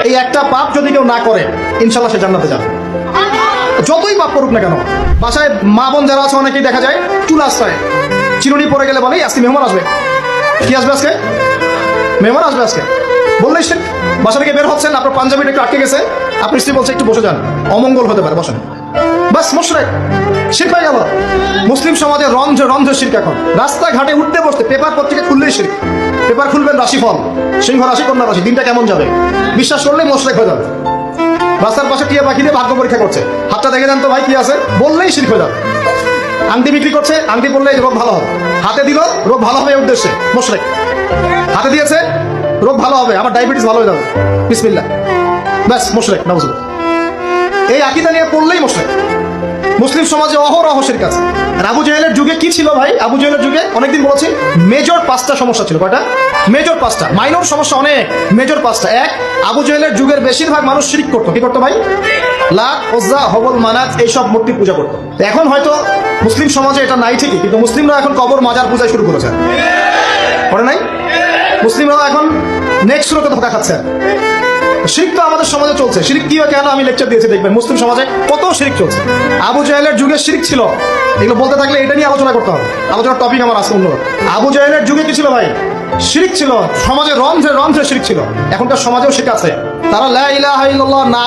এই একটা পাপ যদি কেউ না করে ইনশাল্লাহ সে জান্নাতে যাবে, যতই পাপ করুক না কেন। বাসায় মা বোন যারা আছে অনেকেই দেখা যায় চুল আশ্রয় চিরুনি পরে গেলে বলে আজকে মেহমান আসবে। কি আসবে আজকে? মেহমান আসবে আজকে বললেই সে বাসা থেকে বের হচ্ছেন, আপনার পাঞ্জাবিটা একটু আটকে গেছে, আপনি স্ত্রী বলছে একটু বসে যান, অমঙ্গল হতে পারে, বসেন, বাস মুশরিক, শিরক হয়ে গেল। মুসলিম সমাজে রন্ধ্রে রন্ধ্রে শিরক। এখন রাস্তাঘাটে উঠতে বসতে পেপার পত্রিকা খুললেই শিরক। পেপার খুলবেন রাশিফল, সিংহ রাশি কন্যা রাশি, দিনটা কেমন যাবে বিশ্বাস করলেই মুশরিক হয়ে যাবে। রাস্তার পাশে টিয়া পাখি দিয়ে ভাগ্য পরীক্ষা করছে, হাতটা দেখে যান তো ভাই কি আছে, বললেই শিরক হয়ে যাবে। আংটি বিক্রি করছে, আংটি পরলে রোগ ভালো হবে, হাতে দিল রোগ ভালো হবে এই উদ্দেশ্যে, মুশরিক। হাতে দিয়েছে রোগ ভালো হবে, আমার ডায়াবেটিস ভালো হয়ে যাবে, বিসমিল্লাহ, ব্যাস মুশরিক, নাউজুবিল্লাহ। এই আকীদা নিয়ে পড়লেই মুশরিক। মুসলিম সমাজে অহরহ শিরক আছে। আর আবু জাহেলের যুগে কি ছিল ভাই? আবু জাহেলের যুগে অনেকদিন বলেছি মেজর 5টা সমস্যা ছিল। কয়টা? মেজর 5টা, মাইনর সমস্যা অনেক, মেজর 5টা। এক, আবু জাহেলের যুগের বেশিরভাগ মানুষ শিরক করতো। কি করতো ভাই? লাত, উজ্জা, হবল, মানাত এইসব মূর্তি পূজা করতো। এখন হয়তো মুসলিম সমাজে এটা নাই ঠিকই, কিন্তু মুসলিমরা এখন কবর মাজার পূজা শুরু করেছে, করে নাই? মুসলিমরাও এখন নেক্সট রোকে ধোকা খাচ্ছে। শিরক তো আমাদের সমাজে চলছে। শিরক কি হয় কেন আমি লেকচার দিয়েছি, দেখবেন মুসলিম সমাজে কত শিরক চলছে। আবু জাহেলের যুগে শিরক ছিল, এগুলো বলতে থাকলে এটা নিয়ে আলোচনা করতে হবে। আলোচনার টপিক আমার আজকে অন্য। আবু জাহেলের যুগে কি ছিল ভাই? শিরক ছিল, সমাজে রন্ধ্রে রন্ধ্রে শিরক ছিল। এখনকার সমাজেও শিরক আছে। তারা লা ইলাহা ইল্লাল্লাহ না